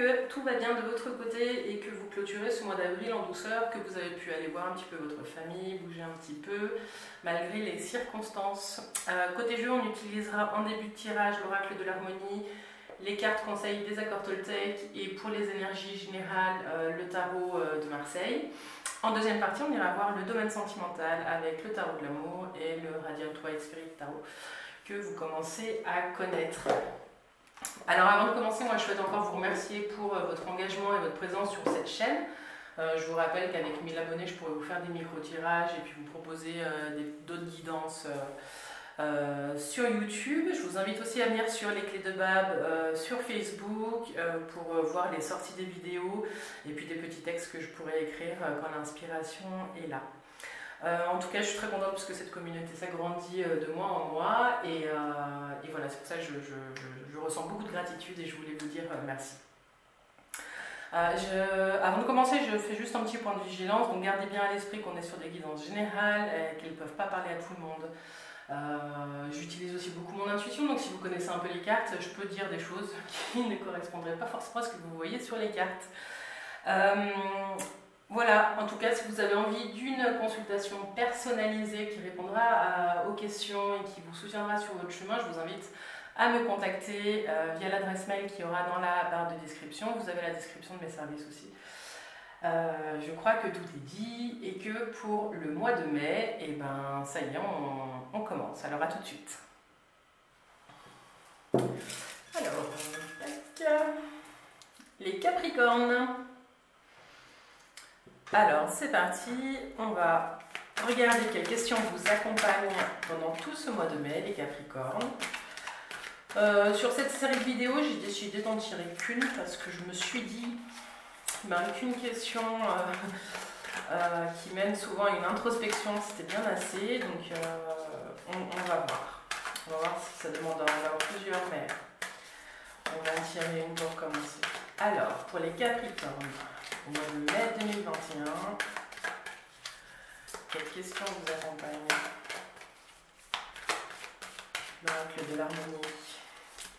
que tout va bien de votre côté et que vous clôturez ce mois d'avril en douceur, que vous avez pu aller voir un petit peu votre famille, bouger un petit peu, malgré les circonstances. Côté jeu, on utilisera en début de tirage l'oracle de l'harmonie, les cartes conseils des accords Toltec et pour les énergies générales, le tarot de Marseille. En deuxième partie, on ira voir le domaine sentimental avec le tarot de l'amour et le Radiant White Spirit Tarot que vous commencez à connaître. Alors avant de commencer, moi je souhaite encore vous remercier pour votre engagement et votre présence sur cette chaîne. Je vous rappelle qu'avec 1000 abonnés, je pourrais vous faire des micro-tirages et puis vous proposer d'autres guidances sur YouTube. Je vous invite aussi à venir sur les clés de Bab sur Facebook pour voir les sorties des vidéos et puis des petits textes que je pourrais écrire quand l'inspiration est là. En tout cas, je suis très contente parce que cette communauté s'agrandit de mois en mois et voilà, c'est pour ça que je ressens beaucoup de gratitude et je voulais vous dire merci. Avant de commencer, je fais juste un petit point de vigilance, donc gardez bien à l'esprit qu'on est sur des guidances générales et qu'elles ne peuvent pas parler à tout le monde. J'utilise aussi beaucoup mon intuition, donc si vous connaissez un peu les cartes, je peux dire des choses qui ne correspondraient pas forcément à ce que vous voyez sur les cartes. Voilà, en tout cas, si vous avez envie d'une consultation personnalisée qui répondra aux questions et qui vous soutiendra sur votre chemin, je vous invite à me contacter via l'adresse mail qui aura dans la barre de description. Vous avez la description de mes services aussi. Je crois que tout est dit et que pour le mois de mai, eh ben, ça y est, on commence. Alors à tout de suite. Alors, tac. Les Capricornes. Alors, c'est parti, on va regarder quelles questions vous accompagnent pendant tout ce mois de mai, les Capricornes. Sur cette série de vidéos, j'ai décidé d'en tirer qu'une parce que je me suis dit qu'une question qui mène souvent à une introspection, c'était bien assez, donc on va voir. On va voir si ça demande en avoir plusieurs, mais on va en tirer une pour commencer. Alors, pour les Capricornes, au mois de mai 2021, quelles questions vous accompagnent? L'oracle de l'harmonie.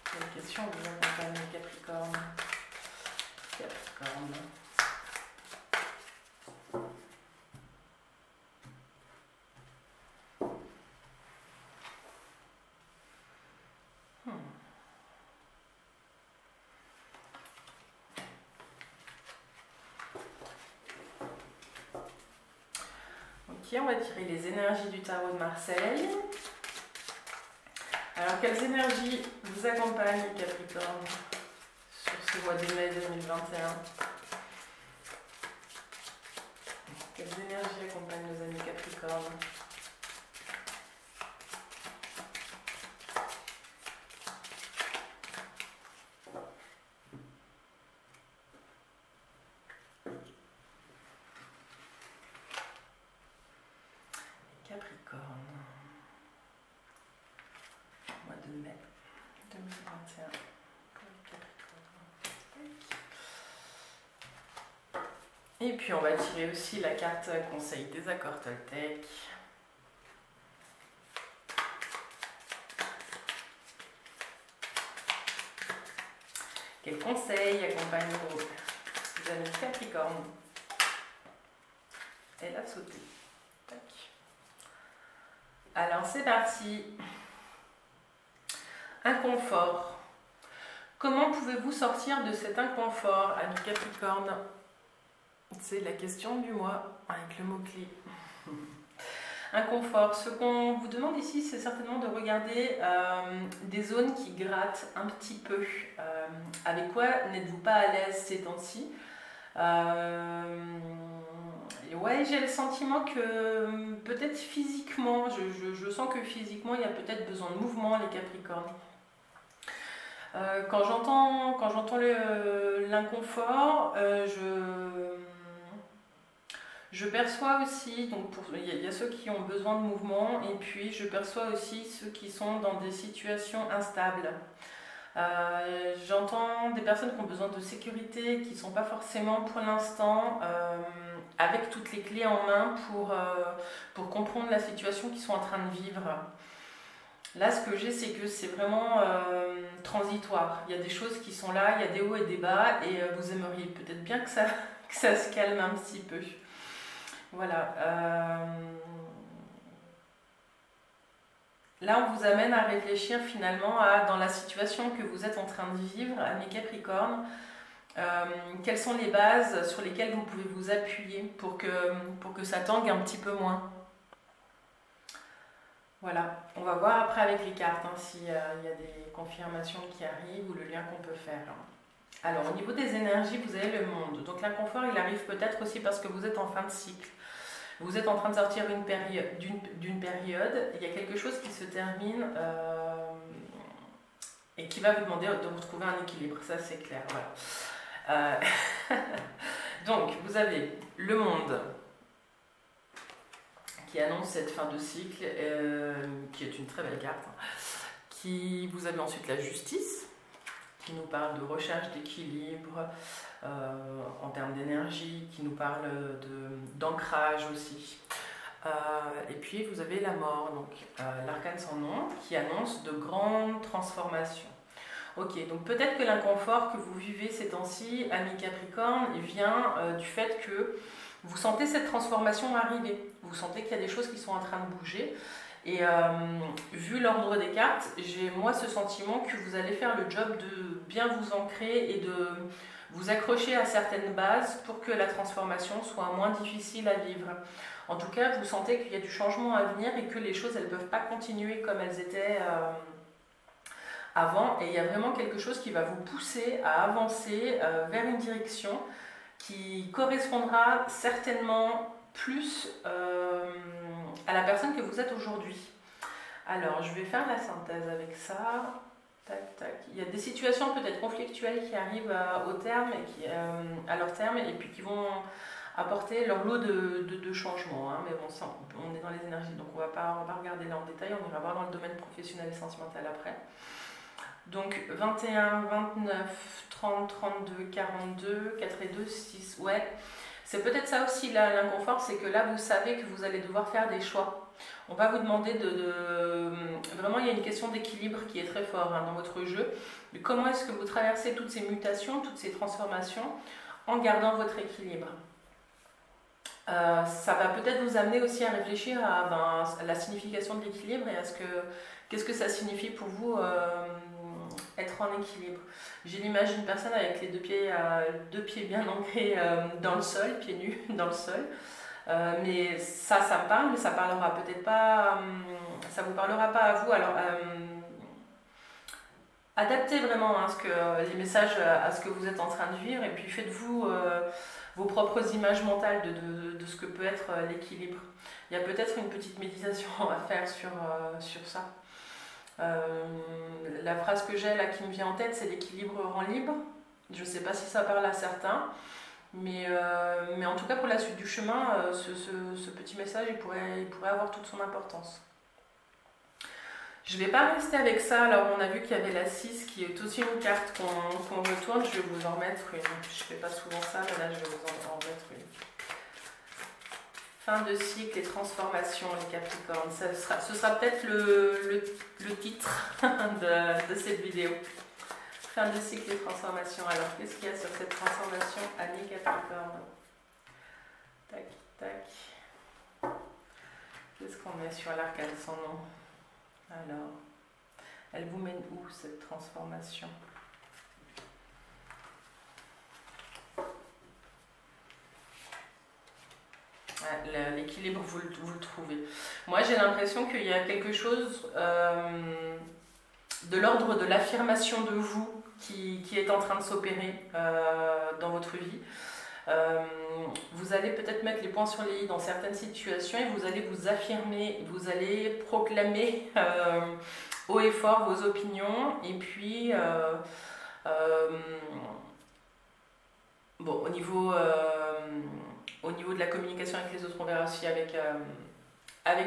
Quelles questions vous accompagnent, Capricorne? Capricorne. Ok, on va tirer les énergies du tarot de Marseille. Alors, quelles énergies vous accompagnent, Capricorne, sur ce mois de mai 2021? Quelles énergies accompagnent nos amis Capricorne? Capricorne, mois de mai 2021 pour les Capricornes. Et puis on va tirer aussi la carte conseil des accords Toltec. Quels conseils accompagnent vos amis Capricorne? Elle a sauté. Tac. Alors c'est parti. Inconfort. Comment pouvez-vous sortir de cet inconfort, ami Capricorne? C'est la question du mois avec le mot-clé. Inconfort. Ce qu'on vous demande ici, c'est certainement de regarder des zones qui grattent un petit peu. Avec quoi n'êtes-vous pas à l'aise ces temps-ci? Ouais, j'ai le sentiment que peut-être physiquement, je sens que physiquement, il y a peut-être besoin de mouvement, les Capricornes. Quand j'entends l'inconfort, je perçois aussi, donc il y a ceux qui ont besoin de mouvement, et puis je perçois aussi ceux qui sont dans des situations instables. J'entends des personnes qui ont besoin de sécurité, qui ne sont pas forcément pour l'instant avec toutes les clés en main pour comprendre la situation qu'ils sont en train de vivre. Là, ce que j'ai, c'est que c'est vraiment transitoire. Il y a des choses qui sont là, il y a des hauts et des bas, et vous aimeriez peut-être bien que ça, que ça se calme un petit peu. Voilà. Là, on vous amène à réfléchir finalement à, dans la situation que vous êtes en train de vivre, à mes Capricornes, quelles sont les bases sur lesquelles vous pouvez vous appuyer pour que ça tangue un petit peu moins. Voilà, on va voir après avec les cartes s'il y a des confirmations qui arrivent ou le lien qu'on peut faire. Alors, au niveau des énergies, vous avez le monde. Donc l'inconfort, il arrive peut-être aussi parce que vous êtes en fin de cycle. Vous êtes en train de sortir d'une période, il y a quelque chose qui se termine et qui va vous demander de retrouver un équilibre, ça c'est clair. Voilà. Donc, vous avez le monde qui annonce cette fin de cycle, qui est une très belle carte. Vous avez ensuite la justice, qui nous parle de recherche d'équilibre en termes d'énergie, qui nous parle d'ancrage aussi. Et puis vous avez la mort, donc l'arcane sans nom, qui annonce de grandes transformations. Ok, donc peut-être que l'inconfort que vous vivez ces temps-ci, amis Capricorne, vient du fait que vous sentez cette transformation arriver. Vous sentez qu'il y a des choses qui sont en train de bouger. Et vu l'ordre des cartes, j'ai moi ce sentiment que vous allez faire le job de bien vous ancrer et de vous accrocher à certaines bases pour que la transformation soit moins difficile à vivre. En tout cas, vous sentez qu'il y a du changement à venir et que les choses, elles ne peuvent pas continuer comme elles étaient avant. Et il y a vraiment quelque chose qui va vous pousser à avancer vers une direction qui correspondra certainement plus à la personne que vous êtes aujourd'hui. Alors, je vais faire la synthèse avec ça. Tac, tac. Il y a des situations peut-être conflictuelles qui arrivent au terme et à leur terme et puis qui vont apporter leur lot de changements. Mais bon, ça, on est dans les énergies, donc on va pas regarder là en détail, on ira voir dans le domaine professionnel et sentimental après. Donc 21, 29, 30, 32, 42, 4 et 2, 6, ouais. C'est peut-être ça aussi l'inconfort, c'est que là vous savez que vous allez devoir faire des choix. On va vous demander Vraiment, il y a une question d'équilibre qui est très fort dans votre jeu. Mais comment est-ce que vous traversez toutes ces mutations, toutes ces transformations en gardant votre équilibre? Ça va peut-être vous amener aussi à réfléchir à la signification de l'équilibre et à qu'est-ce que ça signifie pour vous être en équilibre. J'ai l'image d'une personne avec les deux pieds bien ancrés dans le sol, pieds nus dans le sol. Mais ça me parle, mais ça parlera peut-être pas, ça vous parlera pas à vous. Alors, adaptez vraiment les messages à ce que vous êtes en train de vivre et puis faites-vous vos propres images mentales de ce que peut être l'équilibre. Il y a peut-être une petite méditation à faire sur ça. La phrase que j'ai là qui me vient en tête, c'est l'équilibre rend libre. Je ne sais pas si ça parle à certains, mais en tout cas pour la suite du chemin, ce petit message il pourrait avoir toute son importance. Je ne vais pas rester avec ça. Alors on a vu qu'il y avait la 6 qui est aussi une carte qu'on retourne. Je vais vous en mettre une. Je ne fais pas souvent ça, mais là je vais vous en mettre une. Fin de cycle et transformation, les Capricornes. Ce sera peut-être le titre de cette vidéo. Fin de cycle et transformation. Alors, qu'est-ce qu'il y a sur cette transformation, année Capricorne? Tac, tac. Qu'est-ce qu'on met sur l'arcane sans nom? Alors, elle vous mène où, cette transformation? L'équilibre, vous le trouvez. Moi, j'ai l'impression qu'il y a quelque chose de l'ordre de l'affirmation de vous qui est en train de s'opérer dans votre vie. Vous allez peut-être mettre les points sur les i dans certaines situations et vous allez vous affirmer, vous allez proclamer haut et fort vos opinions et puis bon, au niveau de la communication avec les autres, on verra aussi avec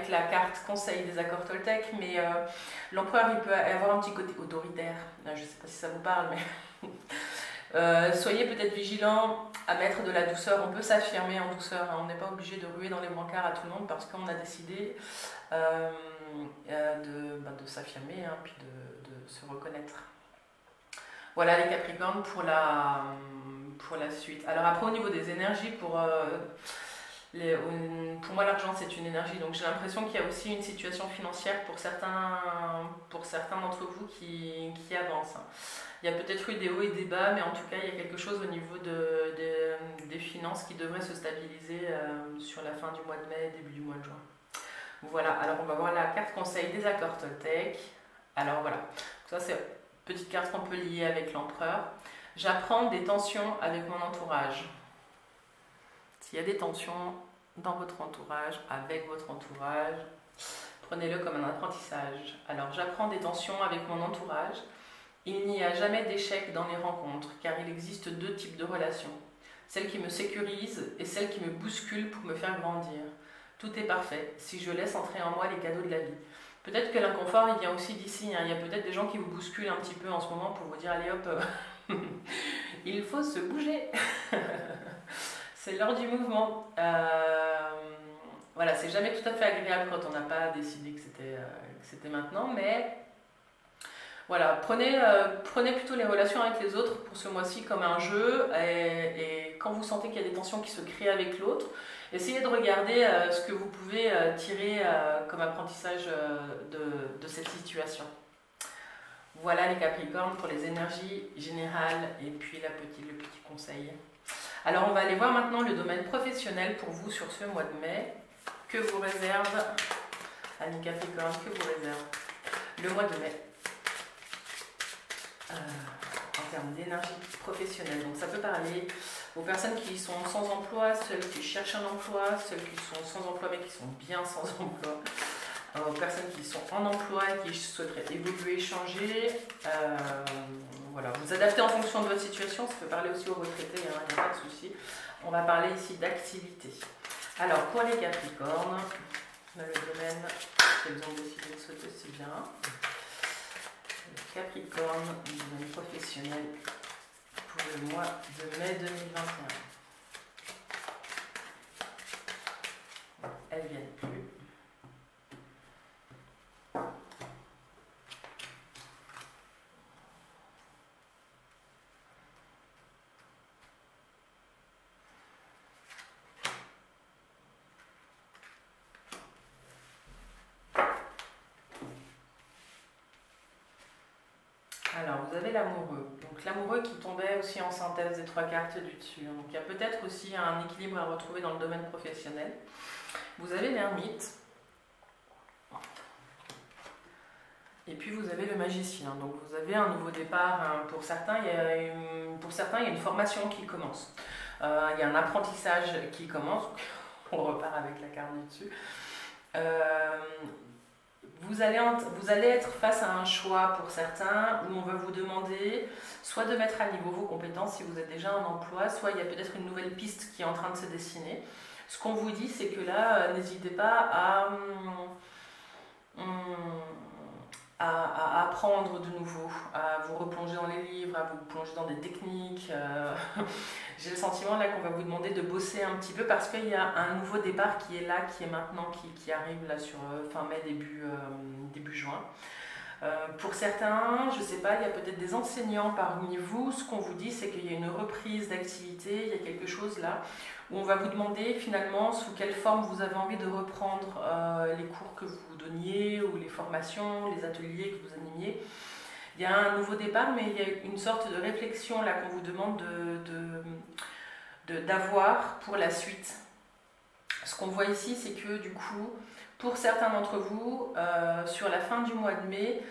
la carte conseil des accords Toltec, mais l'empereur il peut avoir un petit côté autoritaire. Je ne sais pas si ça vous parle, mais Soyez peut-être vigilants à mettre de la douceur. On peut s'affirmer en douceur, hein. On n'est pas obligé de ruer dans les brancards à tout le monde parce qu'on a décidé de s'affirmer, hein, puis de se reconnaître. Voilà les Capricornes pour la suite. Alors après au niveau des énergies, pour moi l'argent c'est une énergie, donc j'ai l'impression qu'il y a aussi une situation financière pour certains d'entre vous qui avance, hein. Il y a peut-être eu des hauts et des bas, mais en tout cas il y a quelque chose au niveau des finances qui devrait se stabiliser sur la fin du mois de mai, début du mois de juin. Voilà, alors on va voir la carte conseil des accords Toltec. Alors voilà, ça c'est une petite carte qu'on peut lier avec l'empereur. J'apprends des tensions avec mon entourage. S'il y a des tensions dans votre entourage, avec votre entourage, prenez-le comme un apprentissage. Alors j'apprends des tensions avec mon entourage. Il n'y a jamais d'échec dans les rencontres, car il existe deux types de relations. Celle qui me sécurise et celle qui me bouscule pour me faire grandir. Tout est parfait, si je laisse entrer en moi les cadeaux de la vie. Peut-être que l'inconfort, il vient aussi d'ici, hein. Il y a peut-être des gens qui vous bousculent un petit peu en ce moment pour vous dire, allez hop, il faut se bouger. C'est l'heure du mouvement. Voilà, c'est jamais tout à fait agréable quand on n'a pas décidé que c'était maintenant, mais voilà, prenez plutôt les relations avec les autres pour ce mois-ci comme un jeu, et quand vous sentez qu'il y a des tensions qui se créent avec l'autre, essayez de regarder ce que vous pouvez tirer comme apprentissage de cette situation. Voilà les Capricornes pour les énergies générales et puis le petit conseil. Alors on va aller voir maintenant le domaine professionnel pour vous sur ce mois de mai. Que vous réserve, amis Capricorne, que vous réserve le mois de mai en termes d'énergie professionnelle. Donc ça peut parler aux personnes qui sont sans emploi, celles qui cherchent un emploi, celles qui sont sans emploi mais qui sont bien sans emploi, aux personnes qui sont en emploi et qui souhaiteraient évoluer, changer. Voilà, vous adaptez en fonction de votre situation. Ça peut parler aussi aux retraités, hein, il n'y a pas de souci. On va parler ici d'activité. Alors pour les Capricornes, dans le domaine qu'elles ont décidé de sauter, c'est bien. Les Capricornes, le domaine professionnel pour le mois de mai 2021. Elles ne viennent plus. Alors, vous avez l'amoureux. Donc, l'amoureux qui tombait aussi en synthèse des trois cartes du dessus. Donc, il y a peut-être aussi un équilibre à retrouver dans le domaine professionnel. Vous avez l'ermite. Et puis, vous avez le magicien. Donc, vous avez un nouveau départ. Hein. Pour certains, il y a une formation qui commence. Il y a un apprentissage qui commence. On repart avec la carte du dessus. Vous allez être face à un choix pour certains où on va vous demander soit de mettre à niveau vos compétences si vous êtes déjà en emploi, soit il y a peut-être une nouvelle piste qui est en train de se dessiner. Ce qu'on vous dit, c'est que là, n'hésitez pas à apprendre de nouveau, à vous replonger dans les livres, à vous plonger dans des techniques. J'ai le sentiment là qu'on va vous demander de bosser un petit peu parce qu'il y a un nouveau départ qui est là, qui est maintenant, qui arrive là sur fin mai, début juin. Pour certains, je ne sais pas, il y a peut-être des enseignants parmi vous. Ce qu'on vous dit, c'est qu'il y a une reprise d'activité, il y a quelque chose là où on va vous demander finalement sous quelle forme vous avez envie de reprendre les cours que vous donniez ou les formations, les ateliers que vous animiez. Il y a un nouveau départ, mais il y a une sorte de réflexion là qu'on vous demande d'avoir pour la suite. Ce qu'on voit ici, c'est que du coup, pour certains d'entre vous, sur la fin du mois de mai,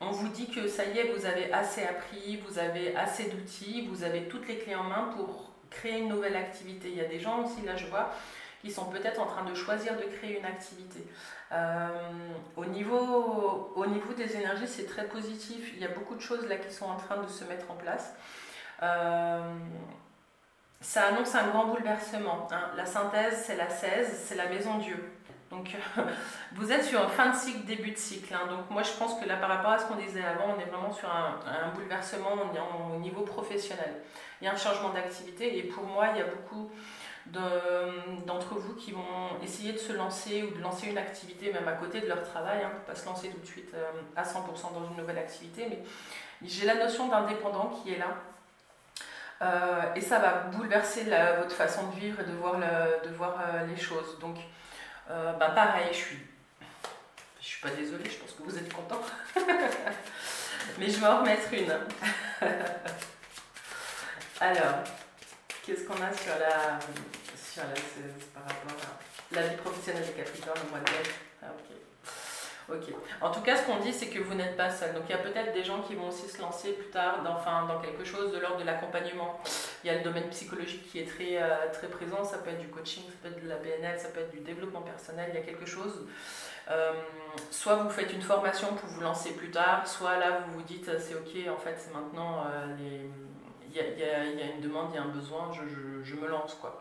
on vous dit que ça y est, vous avez assez appris, vous avez assez d'outils, vous avez toutes les clés en main pour créer une nouvelle activité. Il y a des gens aussi, là je vois, qui sont peut-être en train de choisir de créer une activité. Au niveau des énergies, c'est très positif. Il y a beaucoup de choses là qui sont en train de se mettre en place. Ça annonce un grand bouleversement. Hein. La synthèse, c'est la 16, c'est la maison Dieu. Donc vous êtes sur fin de cycle, début de cycle. Hein. Donc moi je pense que là par rapport à ce qu'on disait avant, on est vraiment sur un bouleversement au niveau professionnel. Il y a un changement d'activité et pour moi il y a beaucoup d'entre vous qui vont essayer de se lancer ou de lancer une activité même à côté de leur travail, hein, pour pas se lancer tout de suite à 100% dans une nouvelle activité, mais j'ai la notion d'indépendant qui est là. Et ça va bouleverser votre façon de vivre et de voir les choses. Donc pareil, je suis pas désolée, je pense que vous êtes contents. Mais je vais en remettre une. Alors, qu'est-ce qu'on a sur par rapport à la vie professionnelle des Capricornes au mois de mai? Ah, ok. En tout cas, ce qu'on dit, c'est que vous n'êtes pas seul. Donc, il y a peut-être des gens qui vont aussi se lancer plus tard dans quelque chose de l'ordre de l'accompagnement. Il y a le domaine psychologique qui est très présent. Ça peut être du coaching, ça peut être de la PNL, ça peut être du développement personnel. Il y a quelque chose. Soit vous faites une formation pour vous lancer plus tard, soit là, vous vous dites, c'est ok, en fait, c'est maintenant il y a une demande, il y a un besoin, je me lance quoi.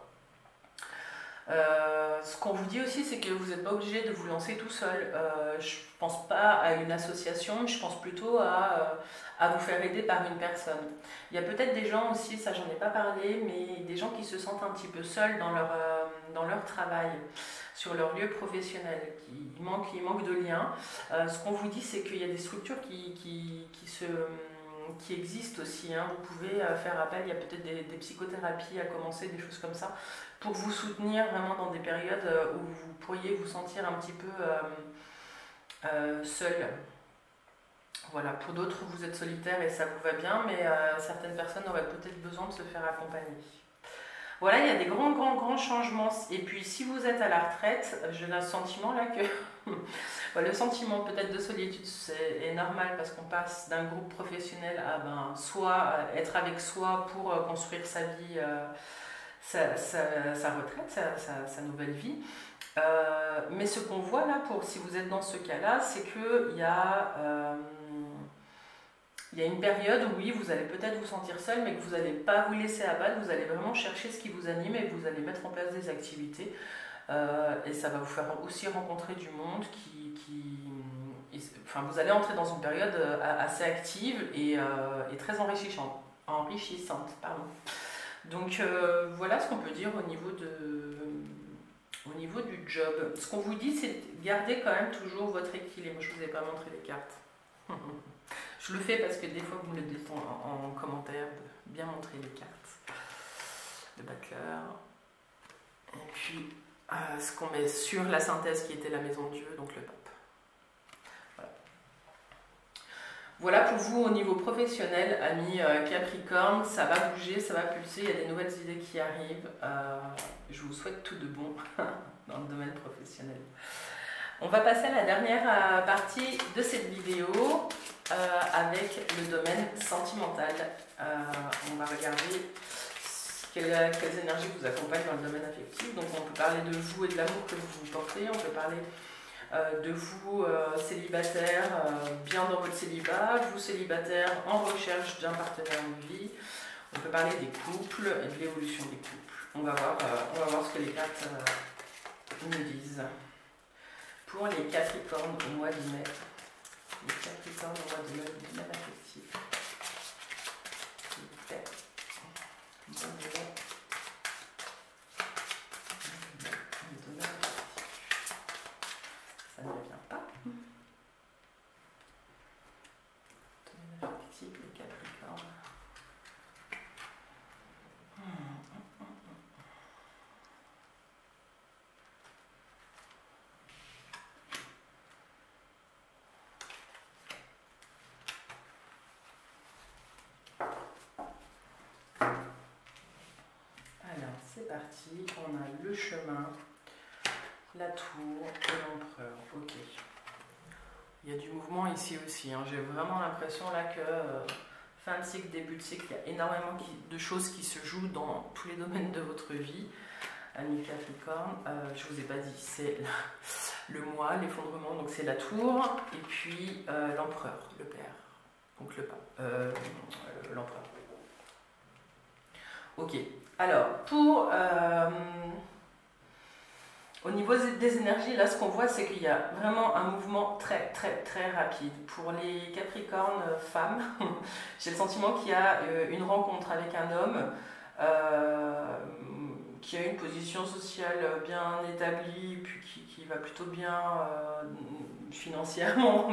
Ce qu'on vous dit aussi, c'est que vous n'êtes pas obligé de vous lancer tout seul. Je pense pas à une association, je pense plutôt à vous faire aider par une personne. Il y a peut-être des gens aussi, ça j'en ai pas parlé, mais des gens qui se sentent un petit peu seuls dans leur travail, sur leur lieu professionnel, il manque de liens. Ce qu'on vous dit, c'est qu'il y a des structures qui existent aussi. Hein. Vous pouvez faire appel, il y a peut-être des psychothérapies à commencer, des choses comme ça, pour vous soutenir vraiment dans des périodes où vous pourriez vous sentir un petit peu seul. Voilà, pour d'autres, vous êtes solitaire et ça vous va bien, mais certaines personnes auraient peut-être besoin de se faire accompagner. Voilà, il y a des grands changements. Et puis, si vous êtes à la retraite, j'ai le sentiment là que le sentiment peut-être de solitude est normal parce qu'on passe d'un groupe professionnel à soit être avec soi pour construire sa vie, sa retraite, sa nouvelle vie. Mais ce qu'on voit là, si vous êtes dans ce cas-là, c'est qu'il y a une période où oui, vous allez peut-être vous sentir seul, mais que vous n'allez pas vous laisser abattre, vous allez vraiment chercher ce qui vous anime et vous allez mettre en place des activités. Et ça va vous faire aussi rencontrer du monde enfin, vous allez entrer dans une période assez active et très enrichissante. Pardon. Donc voilà ce qu'on peut dire au niveau du job. Ce qu'on vous dit, c'est de garder quand même toujours votre équilibre. Je ne vous ai pas montré les cartes. Je le fais parce que des fois vous me le dites en commentaire de bien montrer les cartes. Le battleur. Et puis ce qu'on met sur la synthèse qui était la maison de Dieu, donc le pape. Voilà pour vous au niveau professionnel, amis Capricorne, ça va bouger, ça va pulser, il y a des nouvelles idées qui arrivent. Je vous souhaite tout de bon dans le domaine professionnel. On va passer à la dernière partie de cette vidéo avec le domaine sentimental. On va regarder quelles énergies vous accompagnent dans le domaine affectif. Donc on peut parler de vous et de l'amour que vous portez, on peut parler de vous célibataire, bien dans votre célibat, vous célibataire en recherche d'un partenaire de vie. On peut parler des couples et de l'évolution des couples. On va voir ce que les cartes nous disent. Pour les Capricornes au mois de mai. Les Capricornes au mois de mai, du domaine affectif. S'il vous plaît. Bon mai. Le domaine affectif. Ça ne vient pas. Domaine affectif, les Capricornes. C'est parti, on a le chemin, la tour et l'empereur. Ok. Il y a du mouvement ici aussi. Hein. J'ai vraiment l'impression là que fin de cycle, début de cycle, il y a énormément de choses qui se jouent dans tous les domaines de votre vie. Amis Capricorne, je vous ai pas dit, c'est le mois, l'effondrement, donc c'est la tour, et puis l'empereur, le père, donc le pape, l'empereur. Ok. Alors, Au niveau des énergies, là, ce qu'on voit, c'est qu'il y a vraiment un mouvement très, très, très rapide. Pour les Capricornes femmes, j'ai le sentiment qu'il y a une rencontre avec un homme qui a une position sociale bien établie, puis qui va plutôt bien financièrement.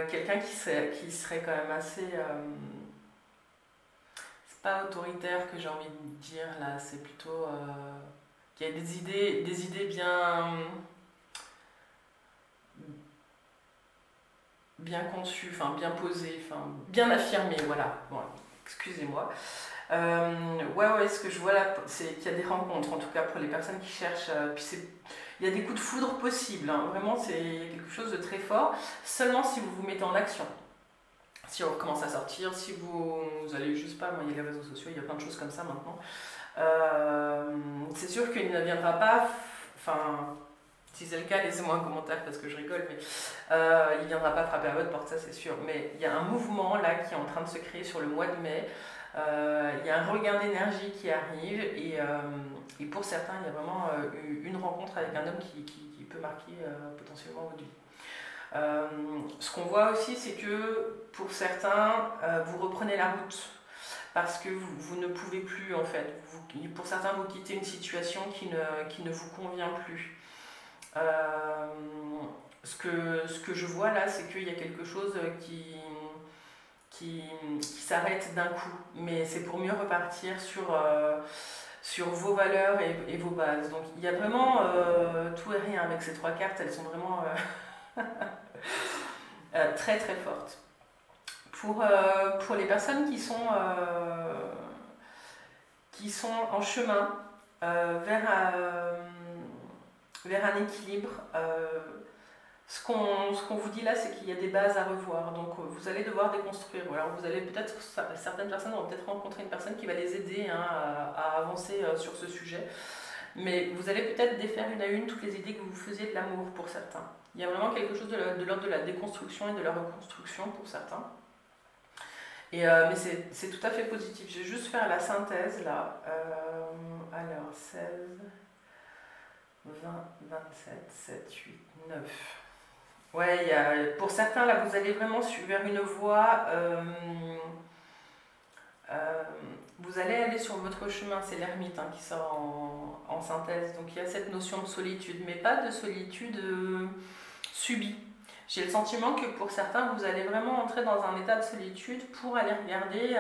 Quelqu'un qui serait quand même assez... c'est pas autoritaire que j'ai envie de dire, là, c'est plutôt... qui a des idées bien conçues, enfin bien posées, enfin bien affirmées, voilà. Bon, excusez-moi. Ouais, ce que je vois là, c'est qu'il y a des rencontres, en tout cas pour les personnes qui cherchent. Il y a des coups de foudre possibles, hein. Vraiment, c'est quelque chose de très fort, seulement si vous vous mettez en action. Si on recommence à sortir, si vous allez, je sais pas, moi, il y a les réseaux sociaux, il y a plein de choses comme ça maintenant. C'est sûr qu'il ne viendra pas, enfin, si c'est le cas, laissez-moi un commentaire parce que je rigole, mais il ne viendra pas frapper à votre porte, ça c'est sûr. Mais il y a un mouvement là qui est en train de se créer sur le mois de mai. Il y a un regain d'énergie qui arrive et pour certains, il y a vraiment une rencontre avec un homme qui peut marquer potentiellement votre vie. Ce qu'on voit aussi, c'est que pour certains, vous reprenez la route parce que vous ne pouvez plus en fait. Pour certains, vous quittez une situation qui ne vous convient plus. Ce que je vois là, c'est qu'il y a quelque chose qui s'arrête d'un coup, mais c'est pour mieux repartir sur vos valeurs et vos bases. Donc il y a vraiment tout et rien avec ces trois cartes, elles sont vraiment très très fortes. Pour les personnes qui sont en chemin vers un équilibre, ce qu'on vous dit là, c'est qu'il y a des bases à revoir. Donc vous allez devoir déconstruire. Alors vous allez peut-être, certaines personnes vont peut-être rencontrer une personne qui va les aider à avancer sur ce sujet. Mais vous allez peut-être défaire une à une toutes les idées que vous faisiez de l'amour pour certains. Il y a vraiment quelque chose de l'ordre de la déconstruction et de la reconstruction pour certains. Mais c'est tout à fait positif. Je vais juste faire la synthèse là. Alors 16, 20, 27, 7, 8, 9. Ouais, pour certains là, vous allez vraiment vers une voie. Vous allez aller sur votre chemin, c'est l'ermite qui sort en synthèse. Donc il y a cette notion de solitude, mais pas de solitude subie. J'ai le sentiment que pour certains, vous allez vraiment entrer dans un état de solitude pour aller regarder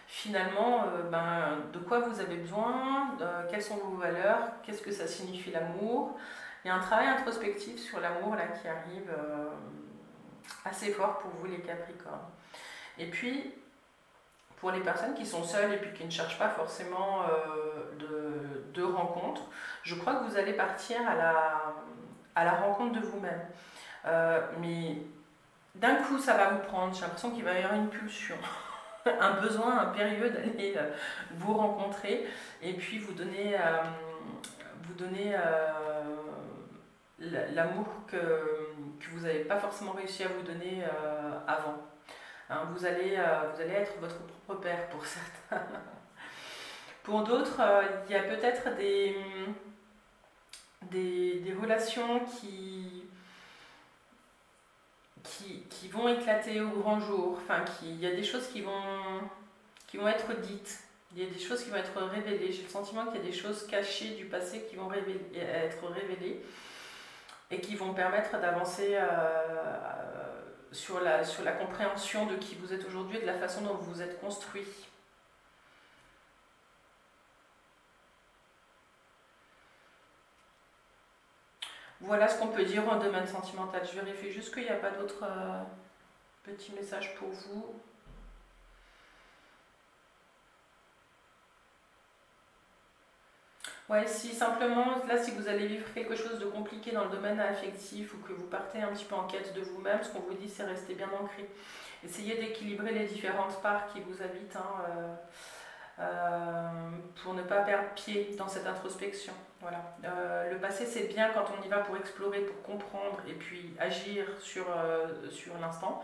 finalement de quoi vous avez besoin, quelles sont vos valeurs, qu'est-ce que ça signifie l'amour. Il y a un travail introspectif sur l'amour là qui arrive assez fort pour vous les Capricornes. Et puis, pour les personnes qui sont seules et puis qui ne cherchent pas forcément de rencontres, je crois que vous allez partir à la rencontre de vous-même. Mais d'un coup, ça va vous prendre. J'ai l'impression qu'il va y avoir une pulsion, un besoin impérieux d'aller vous rencontrer et puis vous donner l'amour que vous n'avez pas forcément réussi à vous donner avant. Vous allez être votre propre père pour certains. Pour d'autres, il y a peut-être des relations qui vont éclater au grand jour. Enfin, il y a des choses qui vont être dites. Il y a des choses qui vont être révélées. J'ai le sentiment qu'il y a des choses cachées du passé qui vont être révélées et qui vont permettre d'avancer sur la compréhension de qui vous êtes aujourd'hui et de la façon dont vous vous êtes construit. Voilà ce qu'on peut dire en domaine sentimental. Je vérifie juste qu'il n'y a pas d'autres petits messages pour vous. Ouais, si simplement, là, si vous allez vivre quelque chose de compliqué dans le domaine affectif ou que vous partez un petit peu en quête de vous-même, ce qu'on vous dit, c'est rester bien ancré. Essayez d'équilibrer les différentes parts qui vous habitent pour ne pas perdre pied dans cette introspection. Voilà. Le passé, c'est bien quand on y va pour explorer, pour comprendre et puis agir sur l'instant.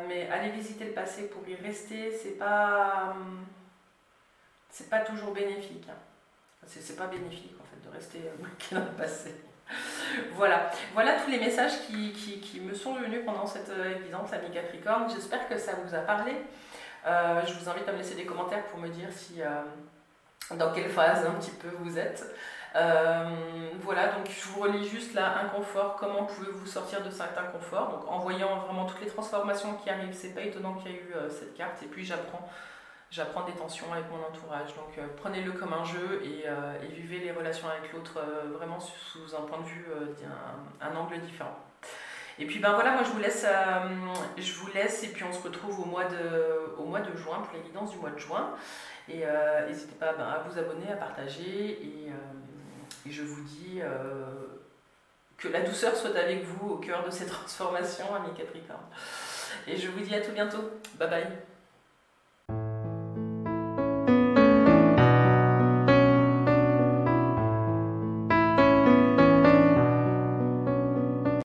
Mais aller visiter le passé pour y rester, c'est pas toujours bénéfique. C'est pas bénéfique en fait de rester bloqué dans le passé. Voilà, voilà tous les messages qui me sont venus pendant cette guidance, amis Capricorne. J'espère que ça vous a parlé. Je vous invite à me laisser des commentaires pour me dire si, dans quelle phase un petit peu vous êtes. Voilà, donc je vous relis juste là, inconfort, comment pouvez-vous sortir de cet inconfort. Donc en voyant vraiment toutes les transformations qui arrivent, c'est pas étonnant qu'il y ait eu cette carte. Et puis j'apprends des tensions avec mon entourage. Donc prenez-le comme un jeu et vivez les relations avec l'autre vraiment sous un point de vue, un angle différent. Et puis ben voilà, moi je vous laisse et puis on se retrouve au mois de juin pour les guidances du mois de juin. Et n'hésitez pas à vous abonner, à partager et je vous dis que la douceur soit avec vous au cœur de ces transformations, amis Capricorne. Et je vous dis à tout bientôt. Bye bye.